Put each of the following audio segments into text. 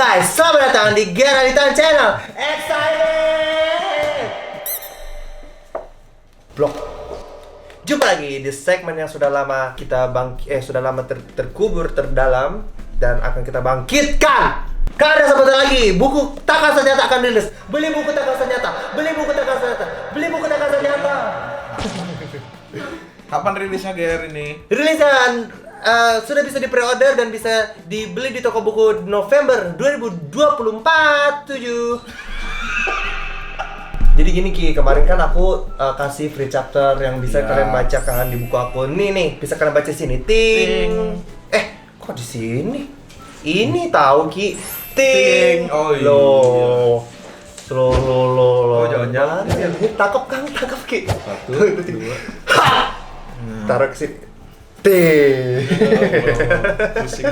guys, selamat datang di Geralitan Channel. Excited! Blok. Jumpa lagi di segmen yang sudah lama kita terkubur terdalam dan akan kita bangkitkan. Karena sebentar lagi buku Takal Senjata akan rilis. Beli buku Takal Senjata. Beli buku Takal Senjata. Beli buku Takal Senjata. Kapan rilisnya Ger ini? Rilisan sudah bisa di-pre-order dan bisa dibeli di toko buku November 2024 Jadi gini Ki, kemarin kan aku kasih free chapter yang bisa kalian baca kan di buku aku. Nih, bisa kalian baca sini. Ting. Kok di sini? Ini tahu Ki. Ting. Oh iya. Loh. Oh, jangan-jangan. Tangkap Kang, tangkap Ki. 1, 2. Taruh ke sini. Pusing.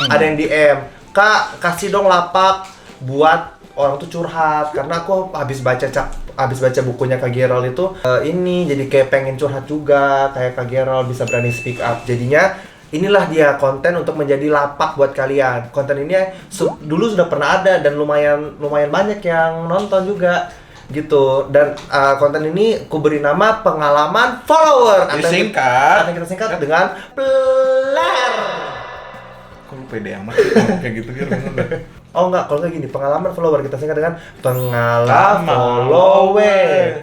Ada yang DM, Kak, kasih dong lapak buat orang tuh curhat. Karena aku habis baca bukunya Kak Gerald itu ini jadi kayak pengen curhat juga, kayak Kak Gerald bisa berani speak up. Jadinya inilah dia konten untuk menjadi lapak buat kalian. Konten ini dulu sudah pernah ada dan lumayan banyak yang nonton juga gitu. Dan konten ini aku beri nama pengalaman follower atau Disingkat. kita singkat dengan PLER. Kok lu pede amat sih ngomong kayak gitu Ger? Oh enggak, kalau kayak gini, pengalaman follower kita singkat dengan pengalaman follower.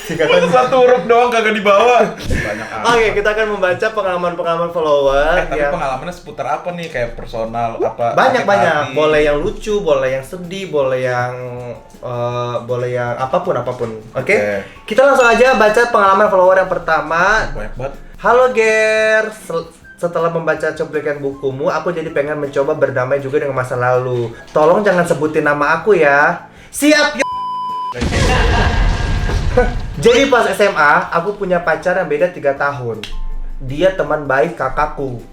Singkatan satu huruf doang kagak dibawa. Banyak amat. Oke, kita akan membaca pengalaman follower Tapi yang pengalamannya seputar apa nih? Kayak personal apa? banyak. sakit hati? Boleh yang lucu, boleh yang sedih, boleh yang apapun. Oke? Kita langsung aja baca pengalaman follower yang pertama. Banyak banget. Halo Ger, setelah membaca cuplikan bukumu, aku jadi pengen mencoba berdamai juga dengan masa lalu. Tolong jangan sebutin nama aku ya. Siap. Jadi pas SMA, aku punya pacar yang beda 3 tahun. Dia teman baik kakakku.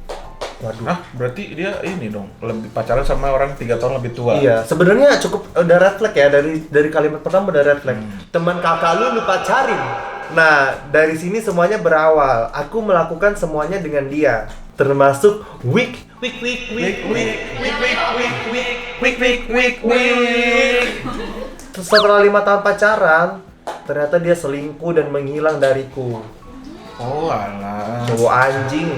Waduh. Hah, berarti dia ini dong, lebih pacaran sama orang 3 tahun lebih tua. Iya, sebenarnya cukup udah red flag ya, dari kalimat pertama udah red flag. Teman kakak lu pacarin. Nah, dari sini semuanya berawal. Aku melakukan semuanya dengan dia, termasuk week. Setelah 5 tahun pacaran, ternyata dia selingkuh dan menghilang dariku. Oh alah. Cowok anjing.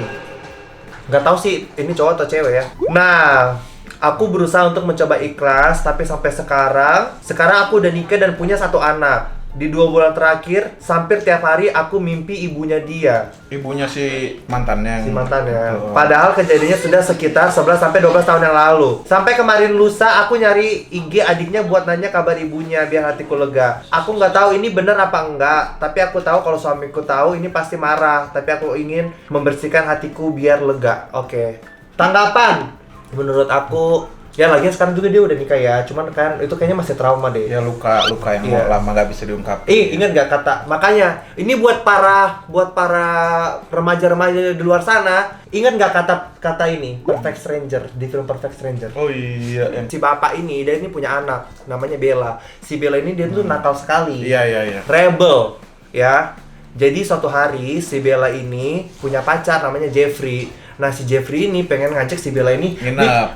Nggak tahu sih ini cowok atau cewek ya. Nah, aku berusaha untuk mencoba ikhlas, tapi sampai sekarang aku udah nikah dan punya 1 anak. Di 2 bulan terakhir, hampir tiap hari aku mimpi ibunya dia. Ibunya si mantannya. Betul. Padahal kejadiannya sudah sekitar 11 sampai 12 tahun yang lalu. Sampai kemarin lusa aku nyari IG adiknya buat nanya kabar ibunya biar hatiku lega. Aku nggak tahu ini benar apa enggak, tapi aku tahu kalau suamiku tahu ini pasti marah. Tapi aku ingin membersihkan hatiku biar lega. Oke. Tanggapan? Menurut aku, ya lagian sekarang juga dia udah nikah ya, cuman kan itu kayaknya masih trauma deh. Ya luka yang lama nggak bisa diungkap. Ingat nggak kata? Makanya ini buat para remaja-remaja di luar sana, ingat nggak kata ini Perfect Stranger di film Perfect Stranger? Oh iya. Si bapak ini dia ini punya anak namanya Bella. Si Bella ini dia tuh nakal sekali. Iya. Rebel, ya. Jadi suatu hari si Bella ini punya pacar namanya Jeffrey. Nah si Jeffrey ini pengen ngajak si Bella ini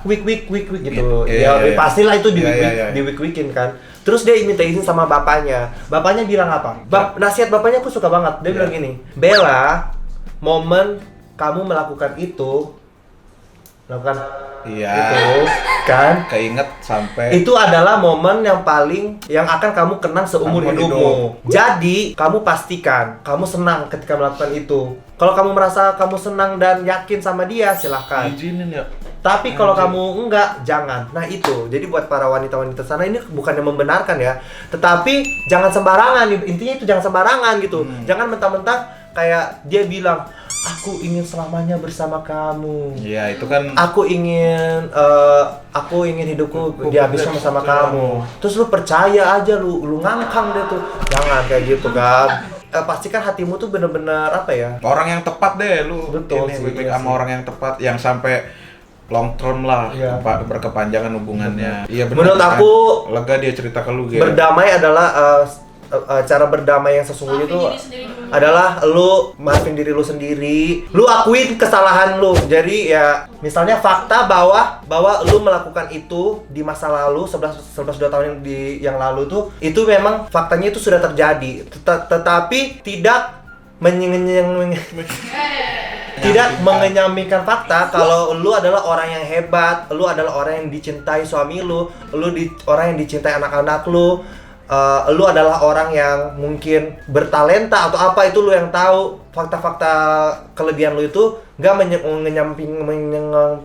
week gitu. Pastilah itu di week-weekin kan. Terus dia minta izin sama bapaknya. Bapaknya bilang apa? Nasihat bapaknya aku suka banget. Dia bilang gini, Bella, momen kamu melakukan itu kan keinget sampai itu adalah momen yang akan kamu kenang seumur hidupmu. Jadi kamu pastikan kamu senang ketika melakukan itu. Kalau kamu merasa kamu senang dan yakin sama dia, silahkan izinin ya. Tapi kalau kamu enggak, jangan. Nah itu, jadi buat para wanita-wanita sana ini bukannya membenarkan ya, tetapi jangan sembarangan. Intinya itu jangan sembarangan gitu. Jangan mentah-mentah kayak dia bilang, aku ingin selamanya bersama kamu. Iya, itu kan. Aku ingin hidupku dihabiskan bersama kamu. Terus lu percaya aja, lu ngangkang deh tuh. Jangan kayak gitu kan. Pastikan hatimu tuh bener-bener apa ya? Orang yang tepat deh lu. Betul ini sih, sama orang yang tepat yang sampai long term lah, berkepanjangan hubungannya. Iya benar. Menurut aku lega dia cerita ke lu gitu. Berdamai adalah cara berdamai yang sesungguhnya itu Maafin diri sendiri dulu. adalah lu maafin diri lu sendiri, lu akuin kesalahan lu. Jadi ya misalnya fakta bahwa lu melakukan itu di masa lalu 2 tahun yang lalu tuh itu memang faktanya itu sudah terjadi. Tetapi tidak tidak mengenyampingkan fakta kalau lu adalah orang yang hebat, lu adalah orang yang dicintai suami lu orang yang dicintai anak-anak lu, lu adalah orang yang mungkin bertalenta atau apa, itu lu yang tahu. Fakta-fakta kelebihan lu itu nggak mengenyampingkan.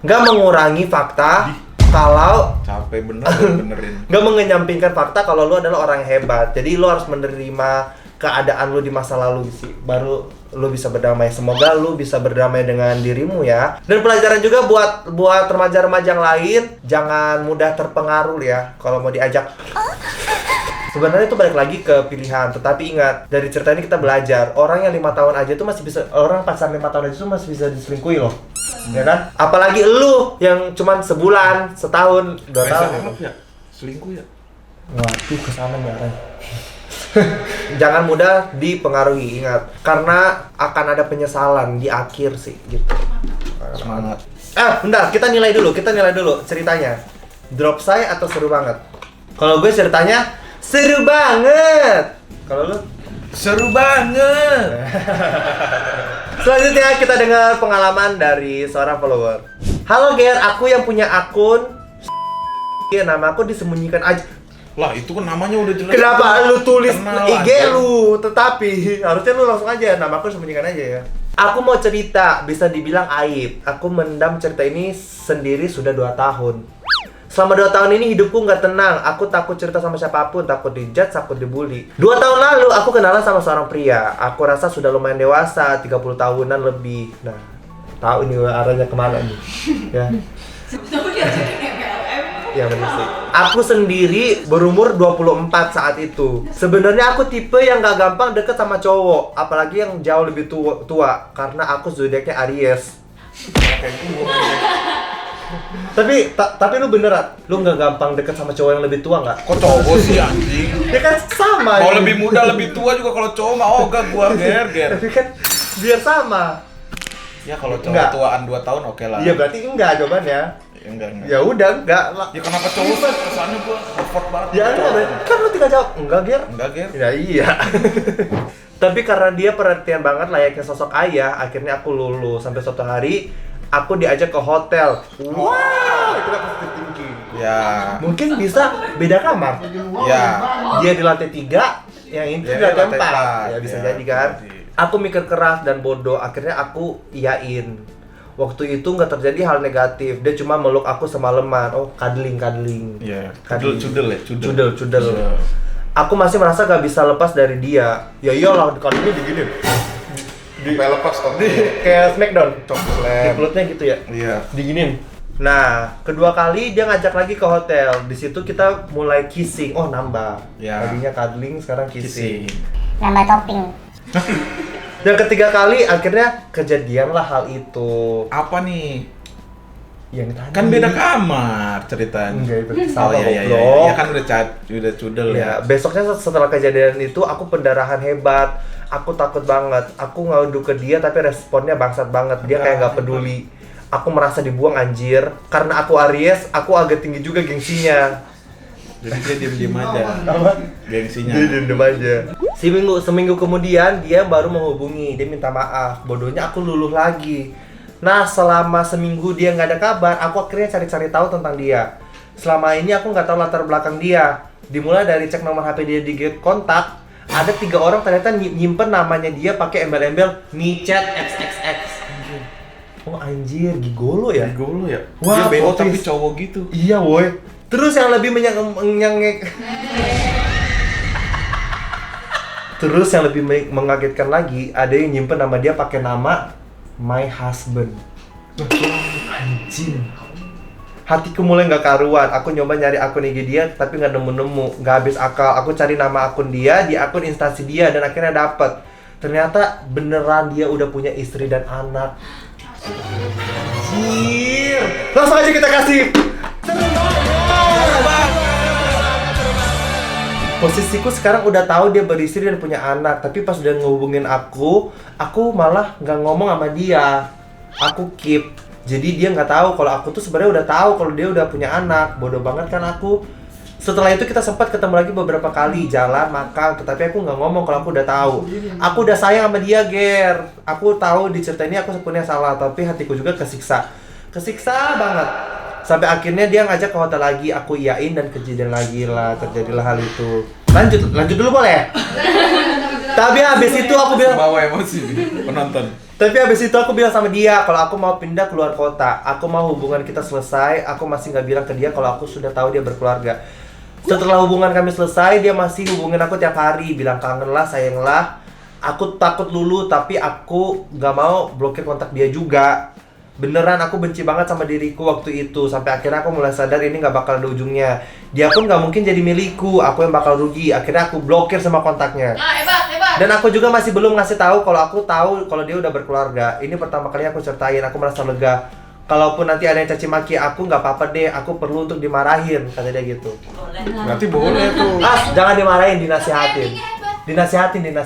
nggak mengurangi fakta kalau Capek bener benerin. nggak mengenyampingkan fakta kalau lu adalah orang yang hebat. Jadi lu harus menerima keadaan lu di masa lalu sih, baru lu bisa berdamai. Semoga lu bisa berdamai dengan dirimu ya. Dan pelajaran juga buat remaja-remaja yang lain, jangan mudah terpengaruh ya kalau mau diajak. Sebenarnya itu balik lagi ke pilihan, tetapi ingat, dari cerita ini kita belajar, orang yang 5 tahun aja tuh masih bisa, orang pacaran 5 tahun aja tuh masih bisa diselingkuhi loh. Ya kan? Apalagi lu yang cuman sebulan, setahun, 2 tahun. Ya? Selingkuh ya? Waduh, kesana nih arahnya. Jangan mudah dipengaruhi, ingat, karena akan ada penyesalan di akhir sih, gitu. Semangat. Bentar, kita nilai dulu ceritanya. Drop say atau seru banget? Kalau gue ceritanya seru banget. Kalau lu? Seru banget. Selanjutnya kita dengar pengalaman dari seorang follower. Halo Ger, aku yang punya akun nama aku disembunyikan aja. Lah itu kan namanya udah jelas. Kenapa lu tulis Kenal IG aja. lu? Tetapi harusnya lu langsung aja nama aku sembunyikan aja ya. Aku mau cerita, bisa dibilang aib. Aku mendam cerita ini sendiri sudah 2 tahun. Selama 2 tahun ini hidupku nggak tenang. Aku takut cerita sama siapapun, takut dijudge, takut dibully. 2 tahun lalu aku kenalan sama seorang pria. Aku rasa sudah lumayan dewasa, 30 tahunan lebih. Nah, tahu ini arahnya kemana nih? Ya. Tapi diajakin MLM. Ya bener sih. Aku sendiri berumur 24 saat itu. Sebenarnya aku tipe yang gak gampang deket sama cowok, apalagi yang jauh lebih tua karena aku zodiaknya Aries. Tapi lu beneran, lu gak gampang deket sama cowok yang lebih tua nggak? Kok cowok sih anjing? Ya kan sama. Mau ini. lebih muda lebih tua juga kalau cowok mah ogah gua ger. Tapi kan biar sama. Ya kalau cowok Enggak. tuaan 2 tahun oke lah. Iya berarti enggak jawabannya. Ya, enggak. Ya udah enggak lah. Ya kenapa cowok sih? Kesannya gua effort banget. Ya enggak, berarti kan lu tinggal jawab enggak Ger. Enggak ger. Ya iya. Tapi karena dia perhatian banget layaknya sosok ayah, akhirnya aku lulus. Sampai suatu hari aku diajak ke hotel. Wow, itu kan positif thinking. Ya. Mungkin bisa beda kamar. Ya. Dia di lantai 3, yang ini Ya, di lantai lantai 4. empat. Ya bisa Ya, jadi kan. jadi. Aku mikir keras dan bodoh, akhirnya aku iyain. Waktu itu nggak terjadi hal negatif, dia cuma meluk aku semalaman. Oh, cuddling. Iya. Cuddling. Cudel ya, Cudel. Aku masih merasa gak bisa lepas dari dia. Ya iyalah, kali ini digini. lepas tapi Kayak Smackdown. Di coklat. pelutnya gitu ya. Iya. Diginin. Nah, kedua kali dia ngajak lagi ke hotel. Di situ kita mulai kissing. Oh, nambah. Ya. Tadinya cuddling, sekarang kissing. Nambah topping. Yang ketiga kali akhirnya kejadianlah hal itu. Apa nih? Yang tadi. Kan beda kamar ceritanya. Enggak, itu Oh sama iya iya. goblok. Iya kan udah cudel Ya, ya. besoknya setelah kejadian itu aku pendarahan hebat. Aku takut banget. Aku ngadu ke dia tapi responnya bangsat banget. Dia kayak nggak peduli. Aku merasa dibuang anjir. Karena aku Aries, aku agak tinggi juga gengsinya. Jadi dia diem-diem aja. Apa? Gengsinya. Dia diem aja. Seminggu kemudian dia baru menghubungi. Dia minta maaf. Bodohnya aku luluh lagi. Nah, selama seminggu dia nggak ada kabar, aku akhirnya cari-cari tahu tentang dia. Selama ini aku nggak tahu latar belakang dia. Dimulai dari cek nomor HP dia di get kontak, ada 3 orang ternyata nyimpen namanya dia pakai embel-embel micet XXX. Oh anjir, gigolo ya? Gigolo ya? Wah, Dia bego plot tapi twist. cowok gitu. Iya woi. Terus yang lebih Terus yang lebih mengagetkan lagi, ada yang nyimpen nama dia pakai nama My Husband. Anjing. Hatiku mulai nggak karuan. Aku nyoba nyari akun IG dia, tapi nggak nemu-nemu. Nggak habis akal. Aku cari nama akun dia di akun instansi dia dan akhirnya dapet. Ternyata beneran dia udah punya istri dan anak. Anjir. Langsung aja kita kasih. Posisiku sekarang udah tahu dia beristri dan punya anak, tapi pas udah ngehubungin aku malah nggak ngomong sama dia. Aku keep. Jadi dia nggak tahu kalau aku tuh sebenarnya udah tahu kalau dia udah punya anak. Bodoh banget kan aku. Setelah itu kita sempat ketemu lagi beberapa kali, jalan, makan, tetapi aku nggak ngomong kalau aku udah tahu. Aku udah sayang sama dia, Ger. Aku tahu di cerita ini aku sepenuhnya salah, tapi hatiku juga kesiksa. Kesiksa banget. Sampai akhirnya dia ngajak ke hotel lagi, aku iyain dan kejadian lagi lah, terjadilah hal itu. Lanjut dulu boleh? Tapi habis itu aku bilang, Bawa emosi nih, penonton. tapi habis itu aku bilang sama dia kalau aku mau pindah keluar kota, aku mau hubungan kita selesai. Aku masih nggak bilang ke dia kalau aku sudah tahu dia berkeluarga. Setelah hubungan kami selesai, dia masih hubungin aku tiap hari, bilang kangen lah, sayang lah. Aku takut dulu, tapi aku nggak mau blokir kontak dia juga. Beneran aku benci banget sama diriku waktu itu. Sampai akhirnya aku mulai sadar ini nggak bakal ada ujungnya. Dia pun nggak mungkin jadi milikku, aku yang bakal rugi. Akhirnya aku blokir semua kontaknya. Nah, hebat. Dan aku juga masih belum ngasih tahu kalau dia udah berkeluarga. Ini pertama kali aku ceritain, aku merasa lega. Kalaupun nanti ada yang caci maki aku, nggak apa-apa deh, aku perlu untuk dimarahin, kata dia gitu. Boleh. Berarti boleh tuh. Jangan dimarahin, dinasihatin. Endingnya hebat. Dinasihatin. Endingnya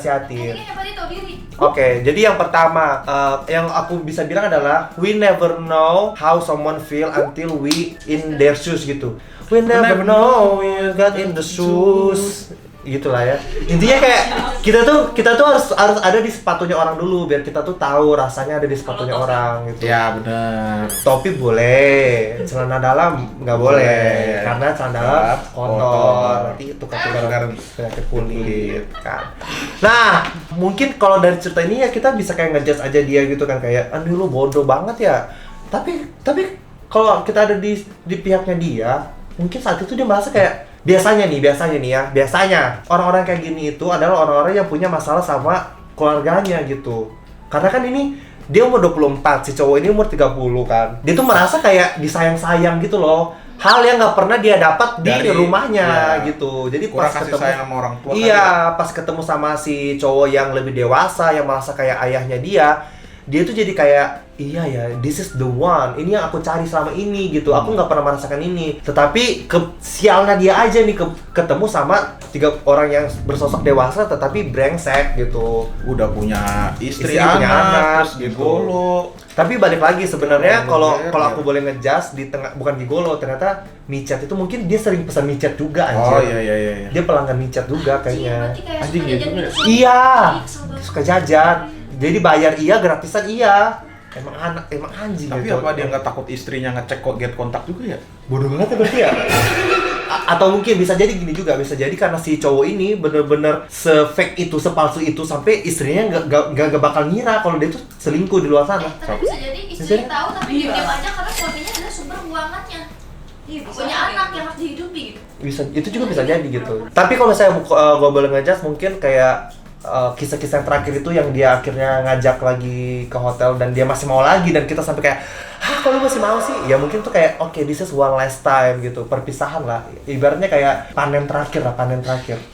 hebat, dia tahu diri. Oke, jadi yang pertama yang aku bisa bilang adalah we never know how someone feel until we in their shoes gitu. We never know when you got in the shoes. Gitulah ya. Intinya kayak kita tuh harus ada di sepatunya orang dulu biar kita tuh tahu rasanya ada di sepatunya orang gitu. Ya benar. Topi boleh, celana dalam nggak boleh Boleh. karena celana dalam kotor, Kotor. nanti tukar-tukar penyakit kulit kan. Nah, mungkin kalau dari cerita ini ya kita bisa kayak ngejudge aja dia gitu kan, kayak aduh lu bodoh banget ya. Tapi kalau kita ada di pihaknya dia, mungkin saat itu dia merasa kayak biasanya orang-orang kayak gini itu adalah orang-orang yang punya masalah sama keluarganya gitu. Karena kan ini dia umur 24, si cowok ini umur 30 kan. Dia tuh merasa kayak disayang-sayang gitu loh. Hal yang nggak pernah dia dapat di Dari- rumahnya ya. gitu. Jadi Kurang pas kasih ketemu sayang sama orang tua. iya, pas ketemu sama si cowok yang lebih dewasa yang merasa kayak ayahnya dia tuh jadi kayak iya ya, this is the one. Ini yang aku cari selama ini gitu. Aku nggak pernah merasakan ini. Tetapi sialnya dia aja nih ketemu sama 3 orang yang bersosok dewasa tetapi brengsek gitu. Udah punya istri Punya anak, terus gitu. gigolo. Tapi balik lagi sebenarnya kalau Modern, aku boleh ngejudge di tengah, bukan gigolo, ternyata micet itu mungkin dia sering pesan micet juga Oh anjir. iya. Dia pelanggan micet juga kayaknya. Berarti kayak Anjing suka gitu jajan ya? gitu. Iya, Ih, kesel banget. suka jajan. Jadi bayar iya, gratisan iya. Emang anjing. Tapi ya, apa dia nggak takut istrinya ngecek get kontak juga ya? bodoh banget ya berarti ya? Atau mungkin bisa jadi gini juga, bisa jadi karena si cowok ini bener-bener se-fake itu, sepalsu itu sampai istrinya nggak bakal ngira kalau dia tuh selingkuh di luar sana. Tapi bisa jadi istri tahu tapi diam-diam aja karena suaminya adalah sumber keuangannya. Iya, bisa Punya jadi. anak yang harus dihidupi gitu. Bisa, itu juga bisa jadi gitu. Tapi kalau misalnya gue boleh ngejudge, mungkin kayak kisah-kisah yang terakhir itu yang dia akhirnya ngajak lagi ke hotel dan dia masih mau lagi dan kita sampai kayak kalau masih mau sih ya mungkin tuh kayak oke, this is one last time gitu, perpisahan lah, ibaratnya kayak panen terakhir.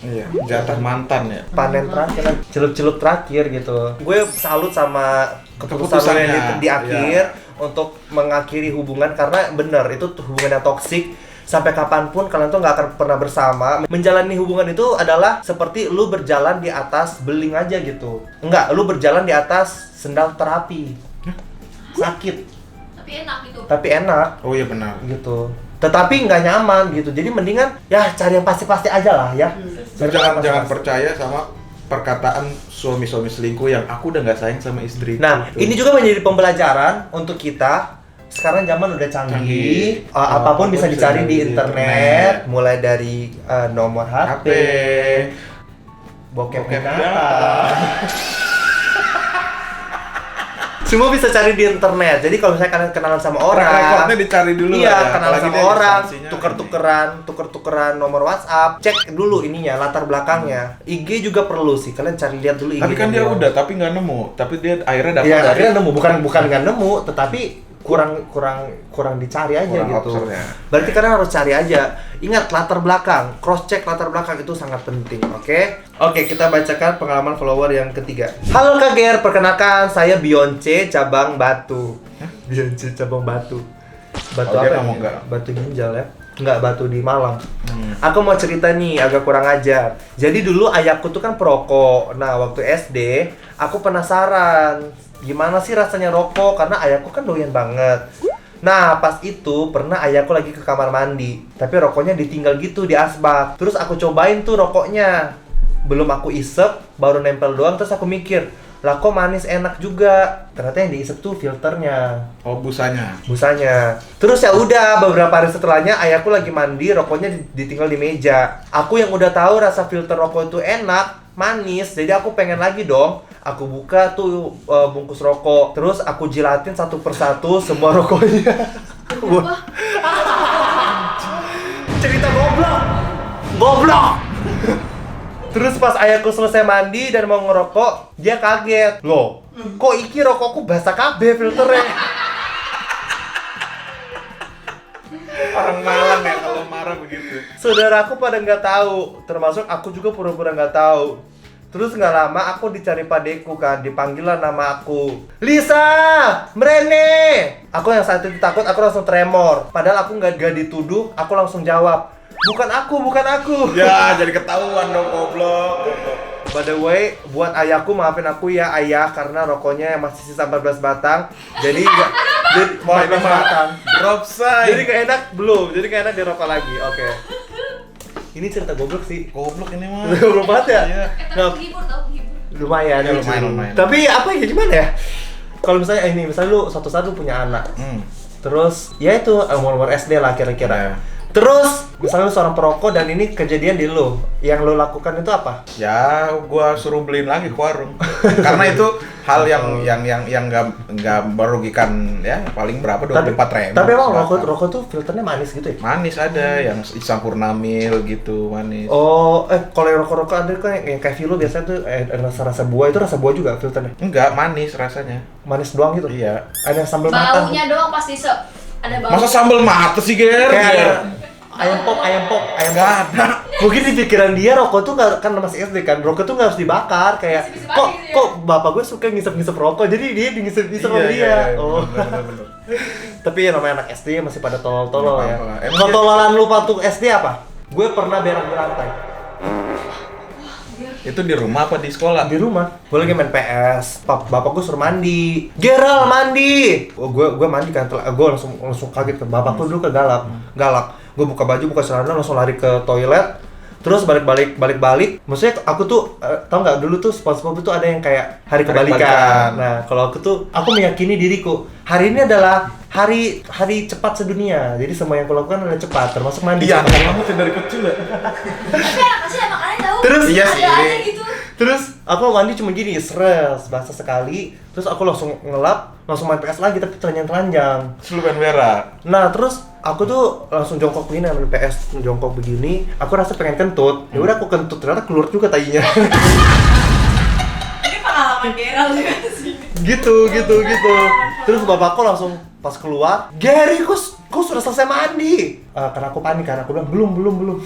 Iya. Jatah mantan ya. Panen terakhir, celup-celup terakhir gitu. Gue salut sama keputusan Keputusannya, di akhir untuk mengakhiri hubungan karena bener itu hubungan yang toksik. Sampai kapanpun kalian tuh nggak akan pernah bersama. Menjalani hubungan itu adalah seperti lu berjalan di atas beling aja gitu. Enggak, lu berjalan di atas sendal terapi. Sakit, Tapi enak gitu. tapi enak Oh iya benar. gitu. Tetapi nggak nyaman gitu. Jadi mendingan ya cari yang pasti-pasti aja lah ya. Cari yang Jangan pasti-pasti. percaya sama perkataan suami-suami selingkuh yang aku udah nggak sayang sama istri. Nah, Gitu. ini juga menjadi pembelajaran untuk kita. Sekarang zaman udah canggih, apapun bisa dicari di internet, mulai dari nomor HP, bokep Bokep nyata. Semua bisa cari di internet. Jadi kalau misalnya kalian kenalan sama orang, Rekornya dicari dulu iya, lah ya. kenalan Apalagi sama dia orang, instansinya tuker-tukeran nomor WhatsApp, cek dulu ininya, latar belakangnya. IG juga perlu sih, kalian cari lihat dulu IG. Tapi kan dia udah, tapi nggak nemu. Tapi dia akhirnya dapat Iya, dari akhirnya nemu, bukan nggak nemu, tetapi kurang dicari aja Kurang gitu. observe-nya. Berarti kalian harus cari aja. Ingat latar belakang, cross check latar belakang itu sangat penting, oke? Oke, kita bacakan pengalaman follower yang ketiga. Halo Kak Ger, perkenalkan saya Beyonce cabang Batu. Bianci cabang Batu. Batu Oh, dia apa ngomong nih? nggak? Batu ginjal ya? Enggak, Batu di Malang. Aku mau cerita nih, agak kurang ajar. Jadi dulu ayahku tuh kan perokok. Nah, waktu SD, aku penasaran gimana sih rasanya rokok, karena ayahku kan doyan banget. Nah, pas itu pernah ayahku lagi ke kamar mandi, tapi rokoknya ditinggal gitu di asbak. Terus aku cobain tuh rokoknya. Belum aku isep, baru nempel doang, terus aku mikir, lah kok manis enak juga. Ternyata yang diisep tuh filternya, Oh, busanya. busanya. Terus ya udah, beberapa hari setelahnya ayahku lagi mandi, rokoknya ditinggal di meja. Aku yang udah tahu rasa filter rokok itu enak, manis, jadi aku pengen lagi dong. Aku buka tuh bungkus rokok, terus aku jilatin satu persatu semua rokoknya. Wah, Cerita goblok. Goblok. Terus pas ayahku selesai mandi dan mau ngerokok, dia kaget. Loh, kok iki rokokku basah kabeh filternya? Orang Malang ya kalau marah begitu. Saudaraku pada nggak tahu, termasuk aku juga pura-pura nggak tahu. Terus nggak lama aku dicari padeku kan, dipanggil lah nama aku. Lisa, Mrene. Aku yang saat itu takut, aku langsung tremor. Padahal aku nggak dituduh, aku langsung jawab. Bukan aku, bukan aku. Ya, jadi ketahuan dong goblok. By the way, buat ayahku maafin aku ya ayah, karena rokoknya masih sisa 14 batang. Jadi nggak, jadi 14 batang. Drop sign. Jadi nggak enak belum, jadi nggak enak dirokok lagi. Oke. Ini cerita goblok sih. Goblok ini mah. Goblok banget ya. Iya. Nah, menghibur tau, menghibur. lumayan, Ya, lumayan. Tapi apa ya, gimana ya? Kalau misalnya ini, misalnya lu suatu saat lu punya anak, terus ya itu umur SD lah kira-kira. Ya. Terus misalnya lu seorang perokok dan ini kejadian di lu, yang lu lakukan itu apa? Ya, gua suruh beliin lagi ke warung. Karena itu hal yang nggak merugikan ya, paling berapa 24.000. Tapi emang rokok tuh filternya manis gitu ya? Manis ada yang Sampurnamil gitu, manis. Oh, kalau yang rokok-rokok ada kan yang kayak Vilo biasanya tuh rasa buah, itu rasa buah juga filternya? Enggak, manis rasanya. Manis doang gitu? Iya. Ada yang sambal matang? Baunya doang pasti ada bau. Masa sambal mata sih, Ger? Kayak ada Ger? ayam pop. Nggak ada. Mungkin di pikiran dia rokok tuh nggak, kan masih SD kan, rokok tuh nggak harus dibakar, kayak Bisa-bisa kok gitu ya. kok bapak gue suka ngisep-ngisep rokok, jadi dia ngisep-ngisep sama dia. Oh. bener. Tapi ya namanya anak SD masih pada tolol-tolol Nggak ya. apa-apa. Emang Ketololan lu waktu SD apa? Gue pernah berak di lantai. Itu di rumah apa di sekolah? Di rumah, gue lagi main PS, bapak gue suruh mandi. Geral mandi. Oh, gue mandi kan, gue langsung kaget kan. Bapak gue dulu galak. Gue buka baju, buka celana, langsung lari ke toilet. Terus balik. Maksudnya aku tuh tau nggak, dulu tuh SpongeBob itu ada yang kayak hari Kebalikan. kebalikan. Nah, kalau aku meyakini diriku, hari ini adalah hari cepat sedunia. Jadi semua yang aku lakukan adalah cepat, termasuk mandi. Iya, banget dari kecil ya. Tapi anak kecil emang aneh tau. Terus Iya ada sih. aja gitu. Terus aku mandi cuma gini, sres, basah sekali. Terus aku langsung ngelap, langsung main PS lagi tapi telanjang-telanjang. Terus lu pengen berak. Nah, terus aku tuh langsung jongkok begini main PS, jongkok begini. Aku rasa pengen kentut. Ya udah aku kentut, ternyata keluar juga tainya. Ini pengalaman Gerald juga sih. gitu. Terus bapakku langsung pas keluar, "Gary, kok sudah selesai mandi?" Karena aku panik, karena aku bilang belum.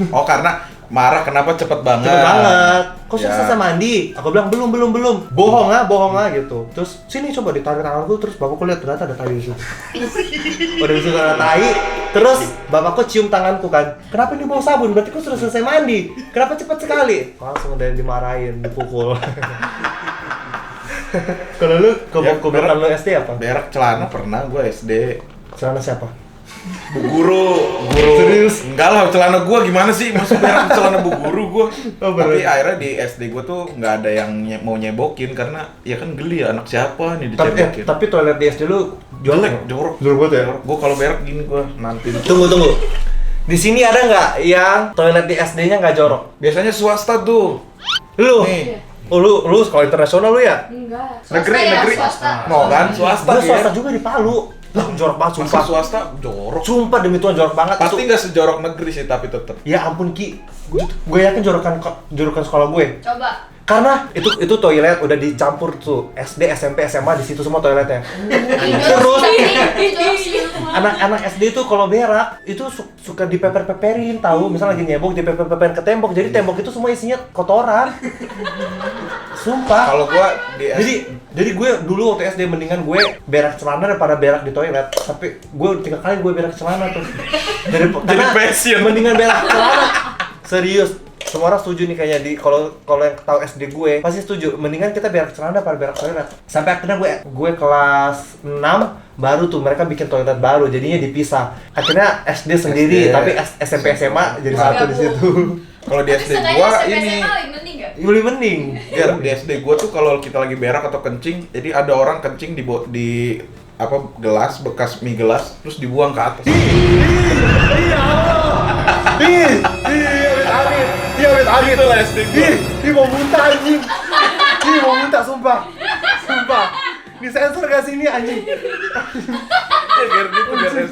Oh, karena marah kenapa cepet banget. Cepet banget. Kok sudah Ya. selesai mandi? Aku bilang belum. Bohong ah gitu. Terus sini coba ditarik tanganku, terus bapakku lihat ternyata ada tai di situ. Udah di situ ada tai. Terus bapakku cium tanganku kan. Kenapa ini bau sabun? Berarti kau sudah selesai mandi. Kenapa cepat sekali? Langsung udah dimarahin, dipukul. Kalau lu kebaikan lu SD apa? Berak celana pernah gua SD. Celana siapa? Bu guru. Serius? Enggak lah, celana gua gimana sih? Masuk berak celana bu guru gua. Oh, Tapi bener. akhirnya di SD gua tuh nggak ada yang mau nyebokin karena ya kan geli ya, anak siapa nih dicebokin. Tapi toilet di SD lu Jelek, jorok. Jorok banget ya? Gua kalau berak gini gua nanti. Tunggu. Di sini ada nggak yang toilet di SD-nya nggak jorok? Biasanya swasta tuh. Lu? Nih. Oh, lu sekolah internasional lu ya? Enggak. Negeri. Swasta. Mau kan swasta Gue swasta ya. juga di Palu. Lah, jorok banget, Masa sumpah. swasta jorok. Sumpah demi Tuhan jorok banget. Pasti nggak sejorok negeri sih, tapi tetep. Ya ampun Ki, gue yakin jorokan sekolah gue. Coba. Karena itu toilet udah dicampur tuh SD, SMP, SMA di situ semua toiletnya. Terus Anak-anak SD itu kalau berak itu suka dipeper-peperin, tahu? Misalnya lagi nyebok dipeper-peperin ke tembok. Jadi tembok itu semua isinya kotoran. Sumpah. Kalau gua di Jadi gue dulu waktu SD mendingan gue berak celana daripada berak di toilet. Tapi gue 3 kali gue berak celana tuh. Jadi passion. Mendingan berak celana. Serius. Semua orang setuju nih kayaknya kalau yang tahu SD gue pasti setuju. Mendingan kita berak celana daripada berak toilet. Sampai akhirnya gue kelas 6 baru tuh mereka bikin toilet baru, jadinya dipisah. Akhirnya SD sendiri, tapi SMP SMA jadi satu di situ. Kalau di Tapi SD setidaknya gua SMP ini SMA lebih mending gak? Lebih mending. ya di SD gua tuh kalau kita lagi berak atau kencing, jadi ada orang kencing di apa gelas bekas mie gelas terus dibuang ke atas. Iya, amit. Itu lah SD gua. Ih, mau muntah anjing. Ih, mau muntah sumpah. Disensor gak sih ini anjing? Ya, biar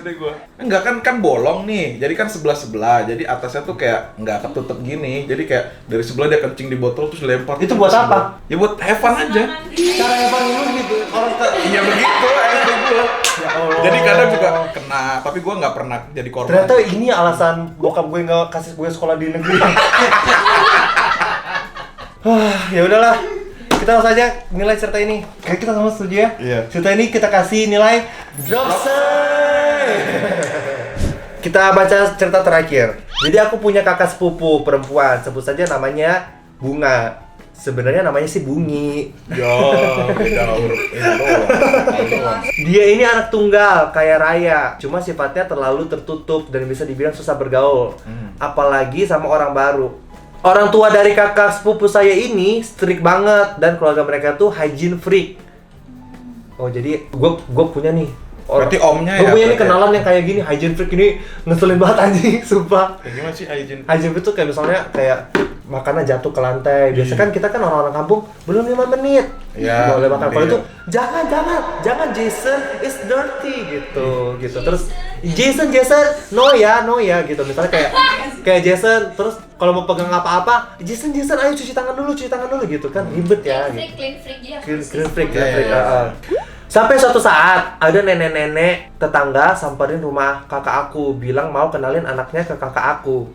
SD gua. Enggak kan bolong nih. Jadi kan sebelah. Jadi atasnya tuh kayak nggak ketutup gini. Jadi kayak dari sebelah dia kencing di botol terus lempar. Itu buat apa? Ya buat have fun aja. Cara yang paling lu gitu, orang Iya begitu SD gua. Ya Allah. Jadi kadang juga kena, tapi gua nggak pernah jadi korban. Ternyata ini alasan bokap gue nggak kasih gue sekolah di negeri. Ya udahlah, kita langsung aja nilai cerita ini. Kayak kita sama setuju ya? Iya. Cerita ini kita kasih nilai Dropsy. Kita baca cerita terakhir. Jadi aku punya kakak sepupu perempuan, sebut saja namanya Bunga. Sebenarnya namanya sih Bungi. Ya, beda huruf ini doang. Dia ini anak tunggal, kaya raya. Cuma sifatnya terlalu tertutup dan bisa dibilang susah bergaul. Apalagi sama orang baru. Orang tua dari kakak sepupu saya ini strict banget dan keluarga mereka tuh hygiene freak. Oh jadi gue punya nih. Berarti omnya ya? Gue punya nih berarti kenalan yang kayak gini, hygiene freak ini ngeselin banget anjing, sumpah. Kayak gimana sih hygiene? Hygiene freak tuh kayak misalnya kayak makanan jatuh ke lantai. Biasa kan kita kan orang-orang kampung belum 5 menit. Iya, Boleh makan. Kalau iya. itu jangan Jason is dirty gitu. Terus Jason no ya gitu. Misalnya kayak Jason terus kalau mau pegang apa-apa, Jason ayo cuci tangan dulu gitu kan ribet ya gitu. Clean freak dia. Clean freak. Iya. Sampai suatu saat ada nenek-nenek tetangga samperin rumah kakak aku, bilang mau kenalin anaknya ke kakak aku.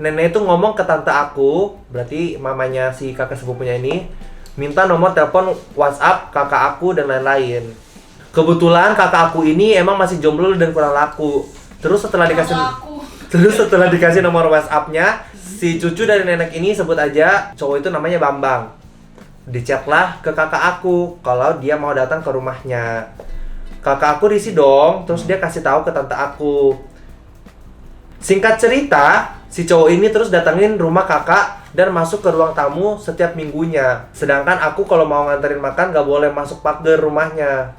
Nenek itu ngomong ke tante aku, berarti mamanya si kakak sepupunya ini, minta nomor telepon WhatsApp kakak aku dan lain-lain. Kebetulan kakak aku ini emang masih jomblo dan kurang laku. Terus setelah dikasih nomor WhatsApp-nya, si cucu dari nenek ini sebut aja cowok itu namanya Bambang. Dichatlah ke kakak aku kalau dia mau datang ke rumahnya. Kakak aku risih dong, terus dia kasih tahu ke tante aku. Singkat cerita, si cowok ini terus datangin rumah kakak dan masuk ke ruang tamu setiap minggunya. Sedangkan aku kalau mau nganterin makan gak boleh masuk pagar rumahnya.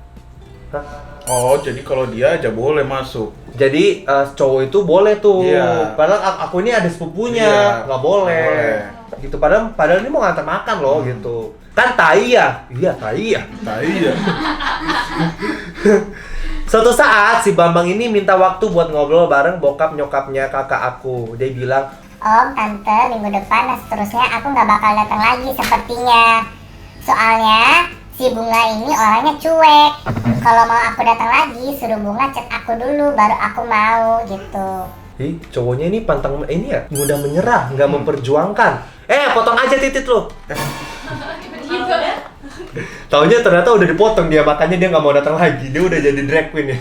Hah? Oh, jadi kalau dia aja boleh masuk. Jadi cowok itu boleh tuh. Iya. Padahal aku ini ada sepupunya, Iya, nggak boleh. Gitu. Padahal ini mau nganter makan loh gitu. Kan tai ya? Iya tai ya. Iya. Suatu saat si Bambang ini minta waktu buat ngobrol bareng bokap nyokapnya kakak aku. Dia bilang, Om, Tante, minggu depan dan seterusnya aku nggak bakal datang lagi sepertinya. Soalnya si Bunga ini orangnya cuek. Kalau mau aku datang lagi, suruh Bunga chat aku dulu, baru aku mau gitu. ih cowoknya ini pantang ini ya mudah menyerah, nggak memperjuangkan. Potong aja titit lo. Gitu ya. Taunya ternyata udah dipotong dia, makanya dia nggak mau datang lagi. Dia udah jadi drag queen ya.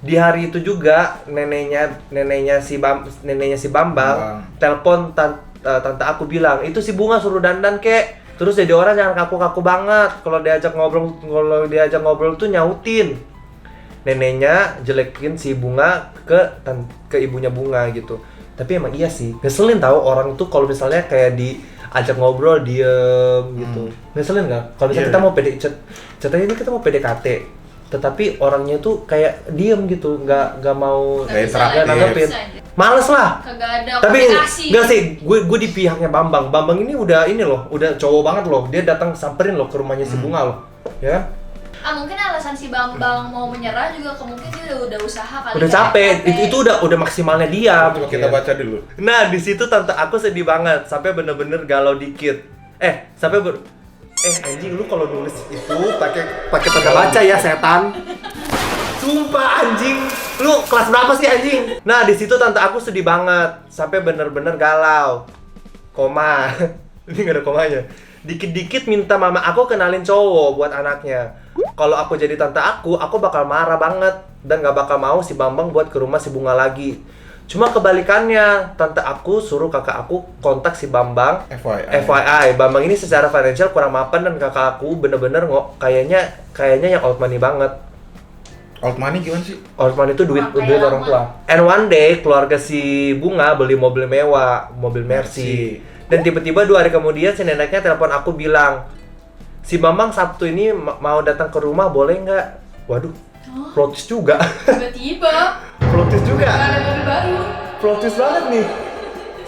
Di hari itu juga neneknya si Bambang telepon tante aku bilang, itu si Bunga suruh dandan kek. Terus jadi orang jangan kaku-kaku banget. Kalau diajak ngobrol tuh nyautin. Neneknya jelekin si Bunga ke ibunya Bunga gitu. Tapi emang iya sih, ngeselin tahu orang tuh kalau misalnya kayak diajak ngobrol diem gitu. Ngeselin nggak? Kalau misalnya kita mau ceritanya ini kita mau PDKT, tetapi orangnya tuh kayak diem gitu, nggak mau Nggak interaktif. nanggepin. Bisa aja. Males lah. Kagak ada Tapi komunikasi. enggak sih, gue di pihaknya Bambang. Bambang ini udah cowok banget loh. Dia datang samperin loh ke rumahnya si Bunga loh, ya kan? Mungkin alasan si Bambang mau menyerah juga kemungkinan dia udah usaha kali. Udah capek. Itu udah maksimalnya dia. Coba kita baca dulu. Nah, di situ tante aku sedih banget sampai bener-bener galau dikit. Anjing lu kalau nulis itu pakai tanda baca ya, setan. Sumpah anjing. Lu kelas berapa sih anjing? Nah, di situ tante aku sedih banget sampai bener-bener galau. Ini nggak ada komanya. Dikit-dikit minta mama aku kenalin cowok buat anaknya. Kalau aku jadi tante aku bakal marah banget dan nggak bakal mau si Bambang buat ke rumah si Bunga lagi. Cuma kebalikannya, tante aku suruh kakak aku kontak si Bambang. FYI, Bambang ini secara financial kurang mapan dan kakak aku bener-bener kayaknya yang old money banget. Old money gimana sih? Old money itu duit orang tua. And one day keluarga si Bunga beli mobil mewah, mobil Mercy. Dan tiba-tiba 2 hari kemudian si neneknya telepon aku bilang, si Bambang Sabtu ini mau datang ke rumah boleh nggak? Waduh, plot twist juga. Tiba-tiba Plot twist juga. ada mobil baru. Plot twist banget nih.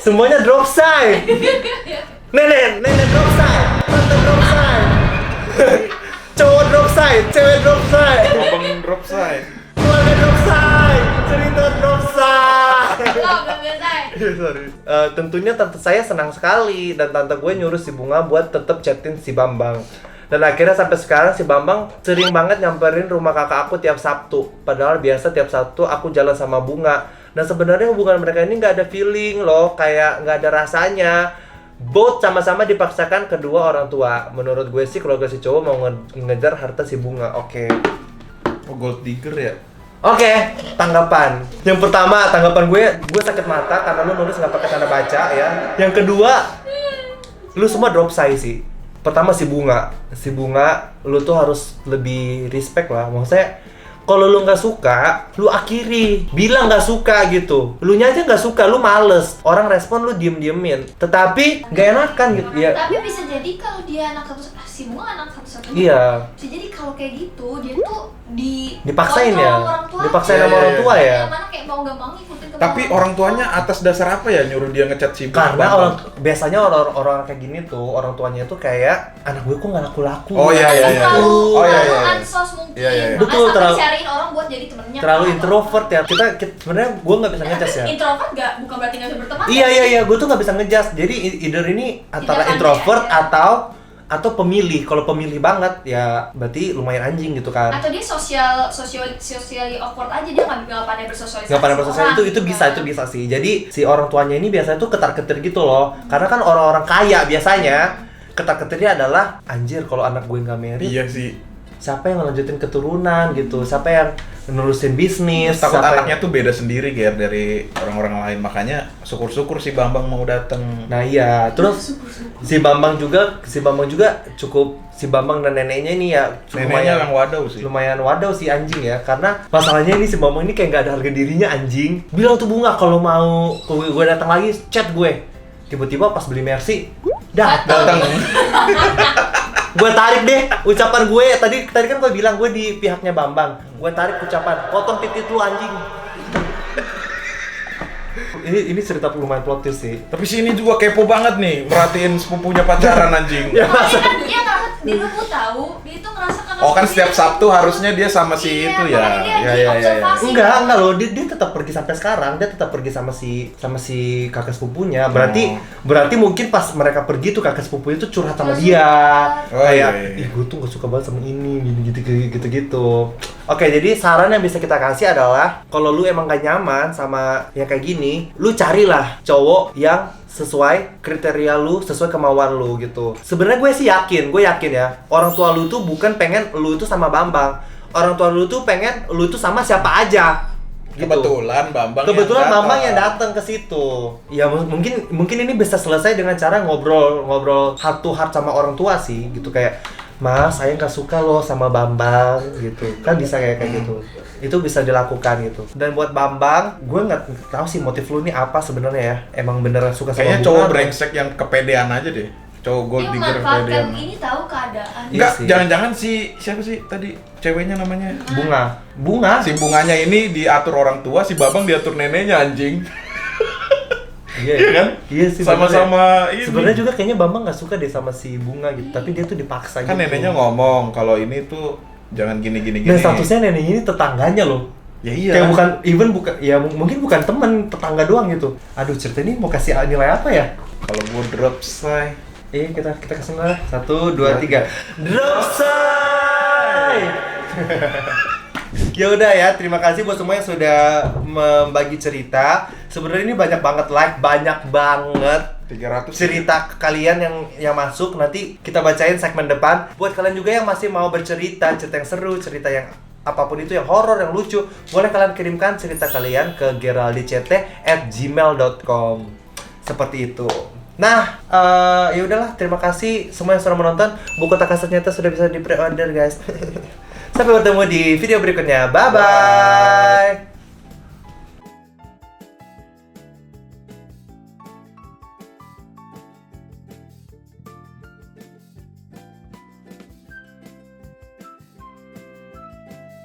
Semuanya drop sign. Nenek drop sign. Tante drop sign. Cowok drop sign, cewek drop sign. Bambang drop sign. Keluarga drop sign. Cerita drop sign. Belum selesai. Sorry. Tentunya tante saya senang sekali dan tante gue nyuruh si Bunga buat tetap chatin si Bambang. Dan akhirnya sampai sekarang si Bambang sering banget nyamperin rumah kakak aku tiap Sabtu. Padahal biasa tiap Sabtu aku jalan sama Bunga. Dan sebenarnya hubungan mereka ini nggak ada feeling loh, kayak nggak ada rasanya. Both sama-sama dipaksakan kedua orang tua. Menurut gue sih keluarga si cowok mau ngejar harta si Bunga. Oke. Oh, gold digger ya? Oke, tanggapan. Yang pertama, tanggapan gue sakit mata karena lu nulis nggak pakai tanda baca ya. Yang kedua, lu semua drop say sih. Pertama si Bunga, lu tuh harus lebih respect lah. Maksudnya, kalau lu nggak suka, lu akhiri. Bilang nggak suka gitu. Lu nya aja nggak suka, lu males. Orang respon lu diem-diemin. Tetapi nggak enakan gitu ya. Tapi bisa jadi kalau dia anak si Bunga anak satu-satunya. Iya. Bisa jadi kalau kayak gitu dia tuh Dipaksain kontrol ya. orang tua. Dipaksain sama Iya, orang tua ya. Yang mana kayak mau nggak mau ngikutin kemauan Tapi orang tuanya atas dasar apa ya nyuruh dia ngechat si Karena Bambang? biasanya orang kayak gini tuh, orang tuanya tuh kayak anak gue kok nggak laku-laku. Oh iya iya iya. Terlalu Oh iya iya. ansos mungkin. Iya, iya, iya. Makanya Betul, sampai terlalu- dicariin orang buat jadi temennya. Terlalu Atau- introvert ya. Kita sebenarnya gue nggak bisa ngejudge ya. Introvert bukan berarti nggak bisa berteman. Iya, gue tuh nggak bisa ngejudge. Jadi either ini antara Tidak introvert pandai atau pemilih. Kalau pemilih banget ya berarti lumayan anjing gitu kan. Atau dia socially awkward aja, dia nggak pandai bersosialisasi. Nggak pandai bersosialisasi orang, itu bisa sih. Jadi si orang tuanya ini biasanya tuh ketar-ketir gitu loh. Karena kan orang-orang kaya biasanya ketar-ketirnya adalah anjir kalau anak gue nggak married. Iya sih. Siapa yang ngelanjutin keturunan gitu? Siapa yang nerusin bisnis? Takut siapa anaknya tuh beda sendiri Ger dari orang-orang lain, makanya syukur-syukur si Bambang mau datang. Nah iya, terus si Bambang juga cukup, si Bambang dan neneknya ini ya Neneknya yang wadaw sih. lumayan wadaw si anjing ya, karena masalahnya ini si Bambang ini kayak nggak ada harga dirinya anjing. Bilang tuh Bunga kalau mau gue datang lagi chat gue, tiba-tiba pas beli Mercy datang. Gue tarik deh ucapan gue tadi kan gue bilang gue di pihaknya Bambang, gue tarik ucapan potong titik lu anjing. Ini cerita lumayan plot twist sih. Tapi si ini juga kepo banget nih, merhatiin sepupunya pacaran anjing. Ya, masa? Dia nggak, dia nggak tahu, dia itu ngerasa kakak. Oh kan setiap Sabtu harusnya dia sama si Iya, itu ya. makanya dia Iya iya iya. diobservasi. Enggak loh, dia tetap pergi sampai sekarang. Dia tetap pergi sama si kakak sepupunya. Berarti mungkin pas mereka pergi tuh kakak sepupunya tuh curhat sama dia. Oh, Kayak, iya, iya. ih gue tuh gak suka banget sama ini, gitu. Oke, jadi saran yang bisa kita kasih adalah kalau lu emang gak nyaman sama yang kayak gini, lu carilah cowok yang sesuai kriteria lu, sesuai kemauan lu gitu. Sebenarnya gue yakin ya, orang tua lu tuh bukan pengen lu itu sama Bambang. Orang tua lu tuh pengen lu itu sama siapa aja. Gitu. Kebetulan Bambang Bambang yang datang ke situ. Ya mungkin ini bisa selesai dengan cara ngobrol heart to heart sama orang tua sih, gitu kayak, "Mas, saya nggak suka loh sama Bambang," gitu. Kan bisa kayak gitu. Itu bisa dilakukan gitu. Dan buat Bambang, gue nggak tahu sih motif lu nih apa sebenarnya ya. Emang beneran suka sama Kayaknya Bunga cowok atau- brengsek yang kepedean aja deh. Cowok gold Dia digger memanfaatkan kepedean. ini tahu keadaan. Iya Enggak, sih. jangan-jangan siapa sih tadi ceweknya namanya? Bunga. Si Bunganya ini diatur orang tua, si Babang diatur neneknya anjing. Iya kan? Iya sih. Sama-sama ini. Sebenarnya juga kayaknya Bambang nggak suka deh sama si Bunga gitu. Tapi dia tuh dipaksa Kan gitu. neneknya ngomong kalau ini tuh jangan gini. Dan statusnya nenek ini tetangganya loh. Ya iya. Kayak bukan ya mungkin bukan temen, tetangga doang gitu. Aduh, cerita ini mau kasih nilai apa ya? Kalau gua drop say. Kita kasih nilai 1, 2, 3. Drop say. Ya udah ya, terima kasih buat semua yang sudah membagi cerita. Sebenarnya ini banyak banget like, banyak banget 300 cerita kalian yang masuk, nanti kita bacain segmen depan. Buat kalian juga yang masih mau bercerita, cerita yang seru, cerita yang apapun itu, yang horor, yang lucu, boleh kalian kirimkan cerita kalian ke geraldict@gmail.com. Seperti itu. Nah, ya udahlah, terima kasih semua yang sudah menonton. Buku Takasa ternyata sudah bisa di pre-order, guys. Sampai bertemu di video berikutnya. Bye bye.